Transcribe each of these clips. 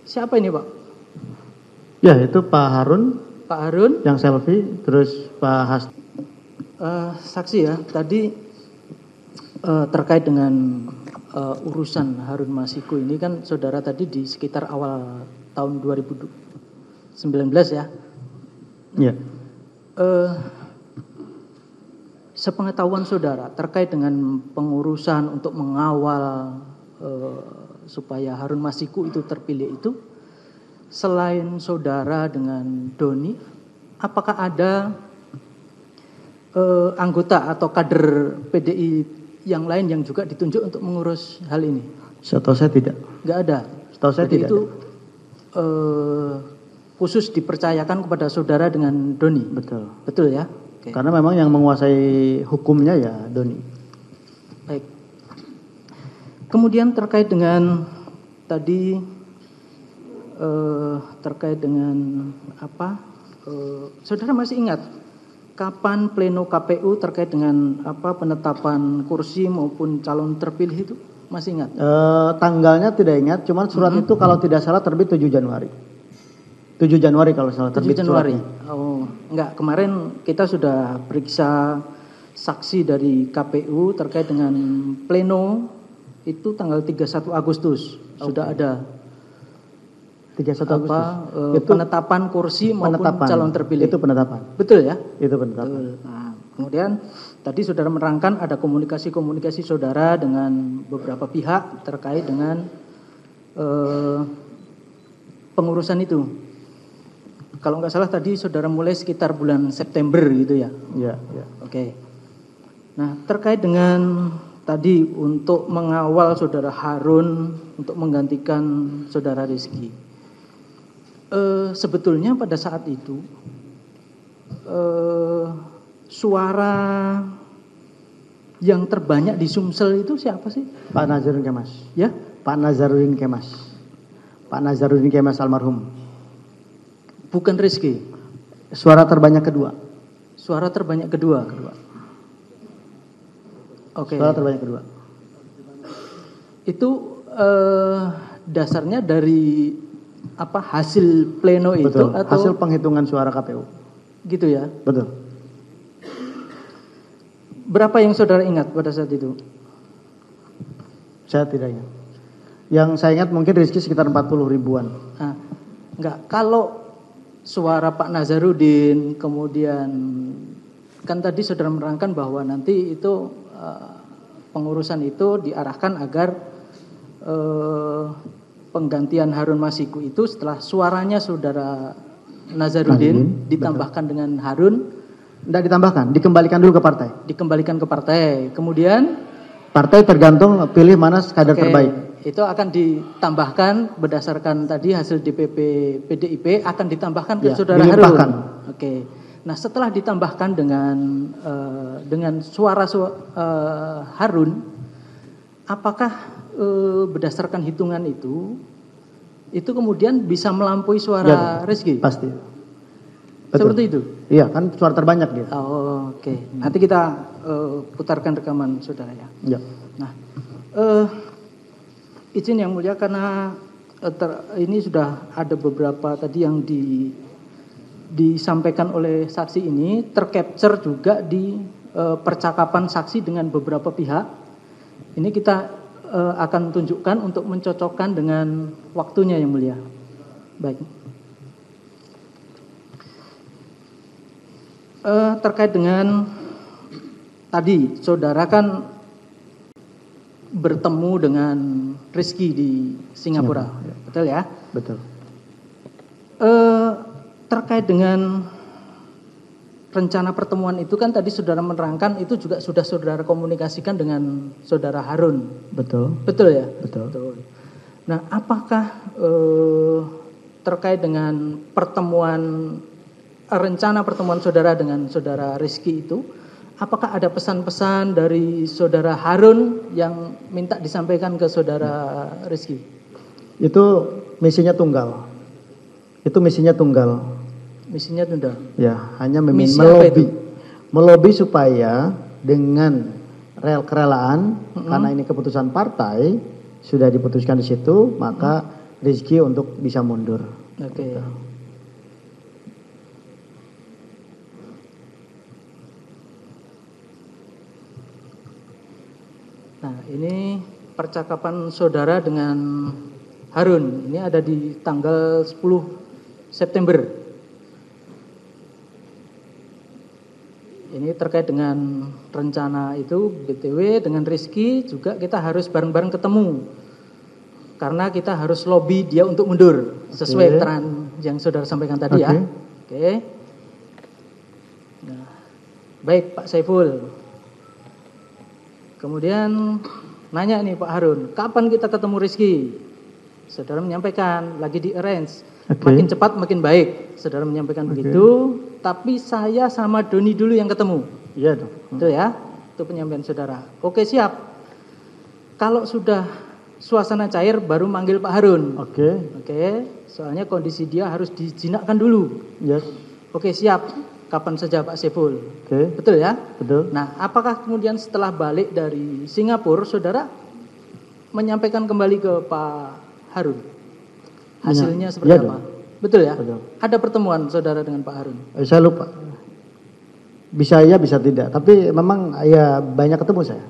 Siapa ini Pak? Ya, itu Pak Harun. Pak Harun. Yang selfie, terus Pak Hasti. Saksi ya, tadi terkait dengan urusan Harun Masiku ini kan saudara tadi di sekitar awal tahun 2019 ya. Iya. Sepengetahuan saudara terkait dengan pengurusan untuk mengawal supaya Harun Masiku itu terpilih itu, selain saudara dengan Doni, apakah ada anggota atau kader PDI yang lain yang juga ditunjuk untuk mengurus hal ini? Setahu saya tidak. Enggak ada. Setahu saya jadi tidak. Itu khusus dipercayakan kepada saudara dengan Doni. Betul. Betul ya. Oke. Karena memang yang menguasai hukumnya ya Doni. Baik. Kemudian terkait dengan tadi terkait dengan apa? Saudara masih ingat kapan pleno KPU terkait dengan apa penetapan kursi maupun calon terpilih itu? Masih ingat? Tanggalnya tidak ingat, cuman surat itu kalau tidak salah terbit 7 Januari. 7 Januari kalau salah terbit 7 Januari. Suratnya. Oh, enggak, kemarin kita sudah periksa saksi dari KPU terkait dengan pleno itu tanggal 31 Agustus. Sudah ada 31 apa Agustus. Itu penetapan kursi maupun penetapan. calon terpilih. Itu penetapan. Betul ya? Itu penetapan. Betul. Nah, kemudian tadi saudara menerangkan ada komunikasi-komunikasi saudara dengan beberapa pihak terkait dengan pengurusan itu. Kalau nggak salah tadi saudara mulai sekitar bulan September gitu ya? Iya, iya. Oke. Nah, terkait dengan tadi untuk mengawal saudara Harun untuk menggantikan saudara Rizky. Sebetulnya pada saat itu suara yang terbanyak di Sumsel itu siapa sih? Pak Nazarudin Kemas. Ya? Pak Nazarudin Kemas. Pak Nazarudin Kemas almarhum. Bukan Rizky. Suara terbanyak kedua. Suara terbanyak kedua. Oke. Suara terbanyak kedua. Itu dasarnya dari apa hasil pleno itu? Betul. Atau Hasil penghitungan suara KPU. gitu ya? Betul. Berapa yang saudara ingat pada saat itu? Saya tidak ingat. Yang saya ingat mungkin Rizky sekitar 40 ribuan. Nah, enggak, kalau suara Pak Nazarudin, kemudian kan tadi saudara menerangkan bahwa nanti itu pengurusan itu diarahkan agar penggantian Harun Masiku itu setelah suaranya saudara Nazarudin ditambahkan dengan Harun. Tidak ditambahkan, dikembalikan dulu ke partai. Dikembalikan ke partai. Kemudian partai tergantung pilih mana kader terbaik. Itu akan ditambahkan berdasarkan tadi hasil DPP PDIP akan ditambahkan ke Ya, saudara dilimpahkan. Harun. Oke. Nah, setelah ditambahkan dengan suara Harun, apakah berdasarkan hitungan itu kemudian bisa melampaui suara Ya, Rizky? pasti. Betul. Seperti itu? Iya, kan suara terbanyak dia. Oh, oke. Nanti kita putarkan rekaman saudara ya. Ya. Nah, izin yang mulia karena ini sudah ada beberapa tadi yang disampaikan oleh saksi ini tercapture juga di percakapan saksi dengan beberapa pihak. Ini kita akan tunjukkan untuk mencocokkan dengan waktunya yang mulia. Baik. Terkait dengan tadi saudara kan bertemu dengan Rizky di Singapura. Ya. Betul ya? Betul. Terkait dengan rencana pertemuan itu kan tadi saudara menerangkan itu juga sudah saudara komunikasikan dengan saudara Harun. Betul. Betul ya? Betul. Betul. Nah, apakah terkait dengan rencana pertemuan saudara dengan saudara Rizky itu, apakah ada pesan-pesan dari saudara Harun yang minta disampaikan ke saudara Rizky? Itu misinya tunggal. Misinya tunggal. Ya, hanya melobi supaya dengan kerelaan karena ini keputusan partai sudah diputuskan di situ, maka Rizky untuk bisa mundur. Oke. Nah, ini percakapan saudara dengan Harun. Ini ada di tanggal 10 September. Ini terkait dengan rencana itu, BTW dengan Rizky juga kita harus bareng-bareng ketemu. Karena kita harus lobby dia untuk mundur sesuai keterangan yang saudara sampaikan tadi ya. Oke. Nah, baik Pak Saiful. Kemudian nanya nih Pak Harun, kapan kita ketemu Rizky? Saudara menyampaikan lagi di arrange. Makin cepat makin baik. Saudara menyampaikan begitu, tapi saya sama Doni dulu yang ketemu. Iya dong. Itu ya. Itu penyampaian saudara. Oke, siap. Kalau sudah suasana cair baru manggil Pak Harun. Oke. Soalnya kondisi dia harus dijinakkan dulu. Yes. Oke, siap. Kapan saja Pak Saiful. Betul ya? Betul. Nah, apakah kemudian setelah balik dari Singapura, saudara menyampaikan kembali ke Pak Harun? Hasilnya seperti apa? Dong. Betul ya? Betul. Ada pertemuan saudara dengan Pak Harun? Saya lupa. Bisa iya, bisa tidak. Tapi memang ya banyak ketemu saya.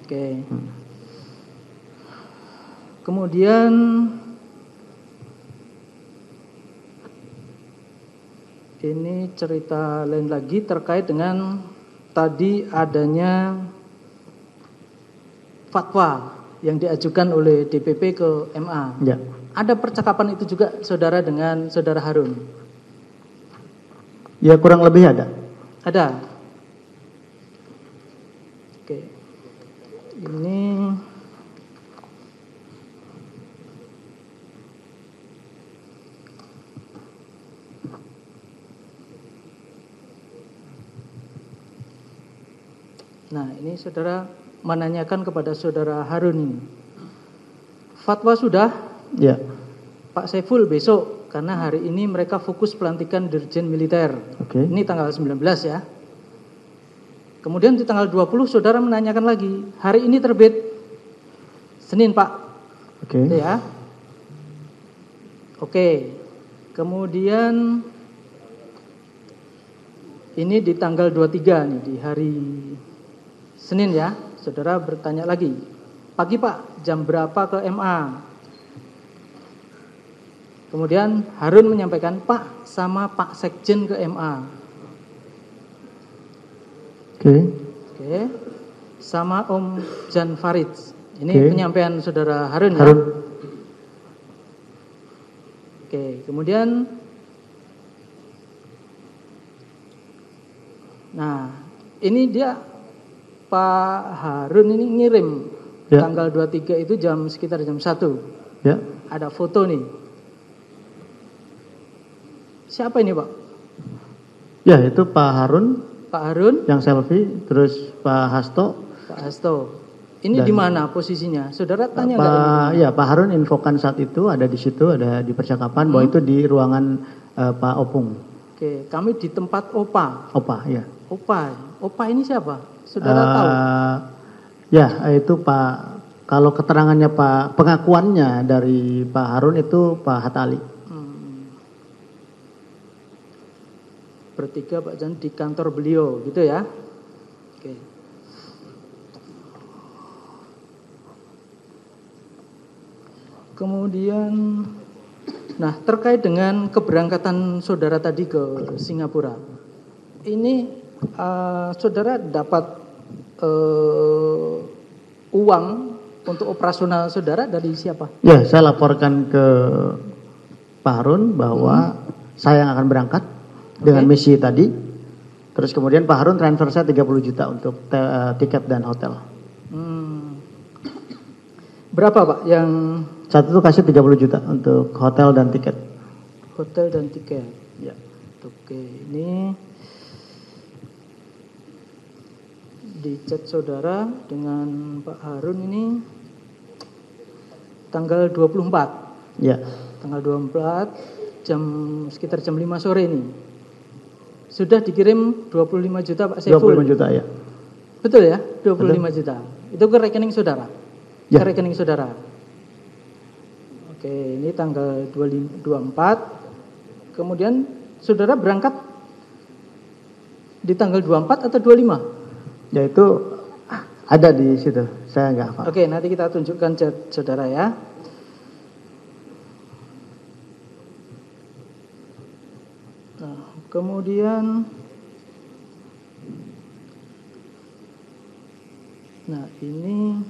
Oke. Kemudian ini cerita lain lagi terkait dengan tadi adanya fatwa yang diajukan oleh DPP ke MA. Ya. Ada percakapan itu juga saudara dengan saudara Harun? Ya kurang lebih ada. Ada. Oke. Ini Nah, ini saudara menanyakan kepada saudara Harun ini. Fatwa sudah? Ya. Pak Saiful besok, karena hari ini mereka fokus pelantikan Dirjen Militer. Ini tanggal 19 ya. Kemudian di tanggal 20 saudara menanyakan lagi. Hari ini terbit Senin Pak. Itu ya. Oke. Kemudian ini di tanggal 23 nih, di hari Senin ya, saudara bertanya lagi. Pagi Pak, jam berapa ke MA? Kemudian Harun menyampaikan, Pak sama Pak Sekjen ke MA. Oke. Sama Om Jan Farid. Ini penyampaian saudara Harun ya. Oke, kemudian nah, ini dia Pak Harun ini ngirim tanggal 23 itu sekitar jam 1. Ya. Ada foto nih. Siapa ini Pak? Ya, itu Pak Harun. Pak Harun. Yang selfie, terus Pak Hasto. Pak Hasto. Ini di mana posisinya? Saudara tanya nggak? Ya, Pak Harun infokan saat itu ada di situ, ada di percakapan bahwa itu di ruangan Pak Opung. Oke, kami di tempat Opa. Opa, ya. Opa ini siapa? Saudara tahu? Ya, itu Pak. Kalau keterangannya Pak, pengakuannya dari Pak Harun itu Pak Hatta Ali. Bertiga Pak Jan di kantor beliau, gitu ya? Oke. Kemudian, nah terkait dengan keberangkatan saudara tadi ke Singapura, ini saudara dapat uang untuk operasional saudara dari siapa? Ya, saya laporkan ke Pak Harun bahwa saya yang akan berangkat dengan misi tadi. Terus kemudian Pak Harun transfer saya 30 juta untuk tiket dan hotel. Berapa Pak yang saat itu kasih 30 juta untuk hotel dan tiket. Hotel dan tiket. Ya. Oke, ini di chat saudara dengan Pak Harun ini tanggal 24. Ya. Tanggal 24 sekitar jam 5 sore ini. Sudah dikirim 25 juta Pak Saiful. 25 juta ya. Betul ya? 25 juta. Itu ke rekening saudara. Ya. Ke rekening saudara. Oke, ini tanggal 24. Kemudian saudara berangkat di tanggal 24 atau 25? Ya itu ada di situ, saya nggak hafal. Oke, nanti kita tunjukkan saudara ya. Nah, kemudian, nah ini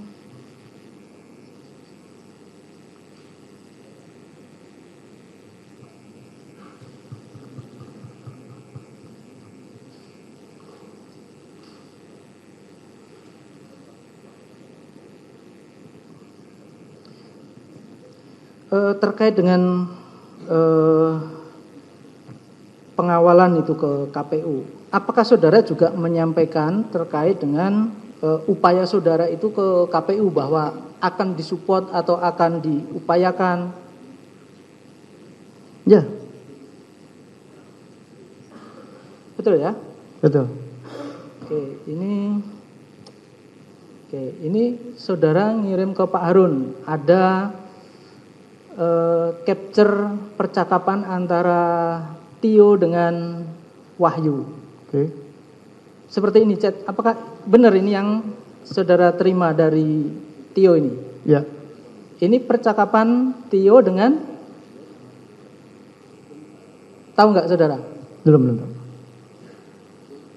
terkait dengan pengawalan itu ke KPU. Apakah saudara juga menyampaikan terkait dengan upaya saudara itu ke KPU bahwa akan disupport atau akan diupayakan? Ya, Betul ya? betul. Oke, ini saudara ngirim ke Pak Harun. Ada capture percakapan antara Tio dengan Wahyu. Oke. Seperti ini chat. Apakah benar ini yang saudara terima dari Tio ini? Ya, Ini percakapan Tio dengan, tahu nggak saudara? belum.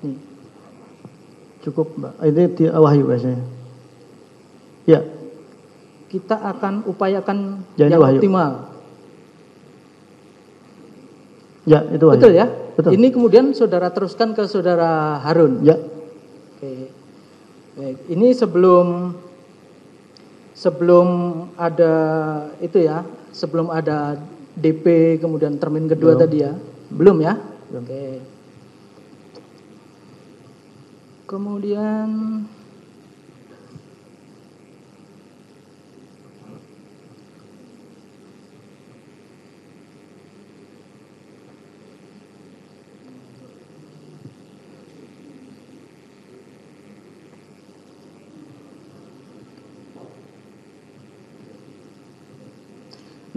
Nih. Cukup, Mbak. Ini Wahyu biasanya. Ya, Kita akan upayakan Ya, ini yang Wahyu. optimal. ya itu Wahyu. Betul ya? Betul. Ini kemudian saudara teruskan ke saudara Harun. Ya, Oke. Baik, ini sebelum ada itu ya, sebelum ada DP kemudian termin kedua Belum. tadi ya. Belum ya? Belum. Oke. Kemudian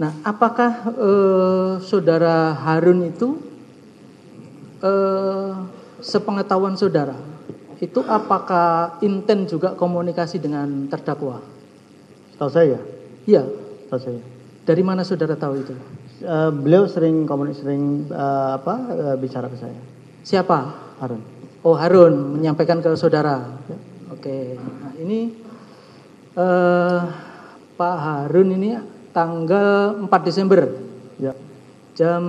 nah, apakah saudara Harun itu sepengetahuan saudara itu apakah intent juga komunikasi dengan terdakwa? tahu saya. Iya. Tahu saya. Dari mana saudara tahu itu? Beliau sering bicara ke saya. Siapa? Harun. Oh, Harun menyampaikan ke saudara. Oke. Nah, ini Pak Harun ini tanggal 4 Desember. Ya. Jam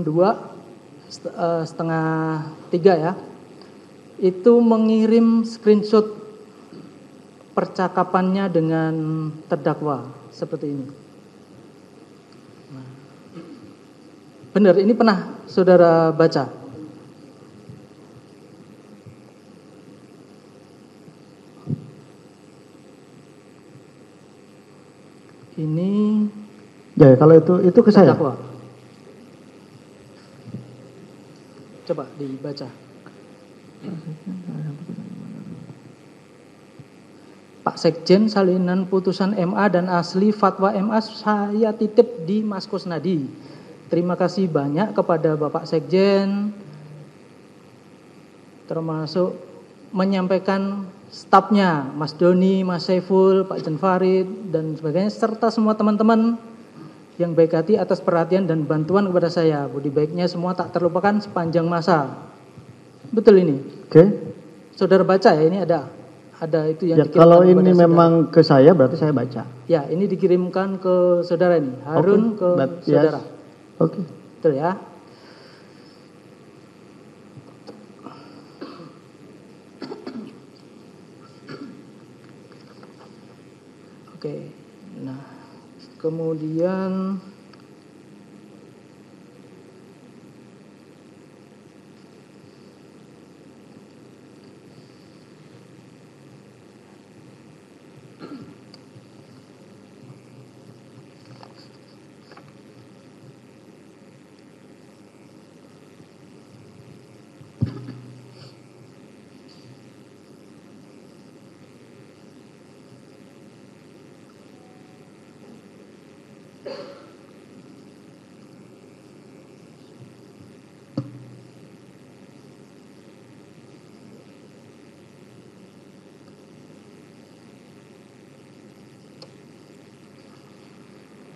2:30 ya. Itu mengirim screenshot percakapannya dengan terdakwa seperti ini. Nah, benar, ini pernah saudara baca? Ini Ya, kalau itu ke saya. terdakwa. Coba dibaca. Pak Sekjen, salinan putusan MA dan asli fatwa MA saya titip di Mas Kusnadi. Terima kasih banyak kepada Bapak Sekjen, termasuk menyampaikan stafnya, Mas Doni, Mas Saiful, Pak Jan Farid, dan sebagainya, serta semua teman-teman yang baik hati atas perhatian dan bantuan kepada saya. Budi baiknya semua tak terlupakan sepanjang masa. Betul ini? Oke. Saudara baca ya, ini ada itu yang Ya, dikirimkan kalau kepada ini saudara. memang ke saya berarti saya baca. Ya, ini dikirimkan ke saudara ini, Harun ke Yes. saudara. Oke. Betul ya? Oke. Nah, kemudian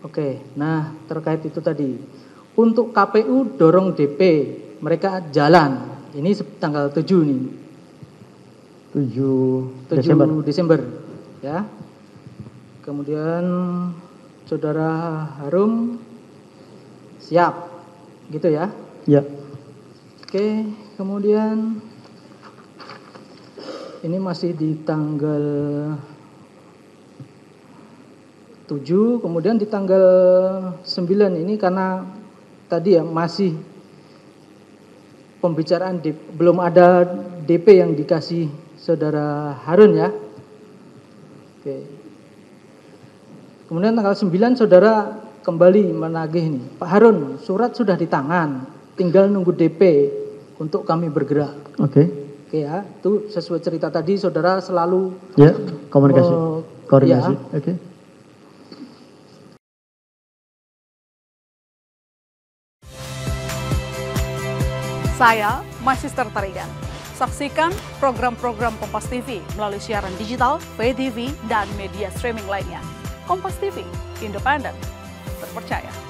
Oke, nah terkait itu tadi. Untuk KPU dorong DP, mereka jalan. Ini tanggal 7 nih. 7 Desember. Ya. Kemudian Saudara Harum siap. Gitu ya? Ya. Oke, kemudian ini masih di tanggal 7, kemudian di tanggal 9 ini karena tadi ya masih pembicaraan belum ada DP yang dikasih Saudara Harun ya. Oke. Kemudian tanggal 9 Saudara kembali menagih nih. Pak Harun, surat sudah di tangan, tinggal nunggu DP untuk kami bergerak. Oke. Oke ya, itu sesuai cerita tadi Saudara selalu ya komunikasi, koordinasi. Ya, Oke. Saya Magister Tarigan. Saksikan program-program Kompas TV melalui siaran digital, pay TV, dan media streaming lainnya. Kompas TV, independen, terpercaya.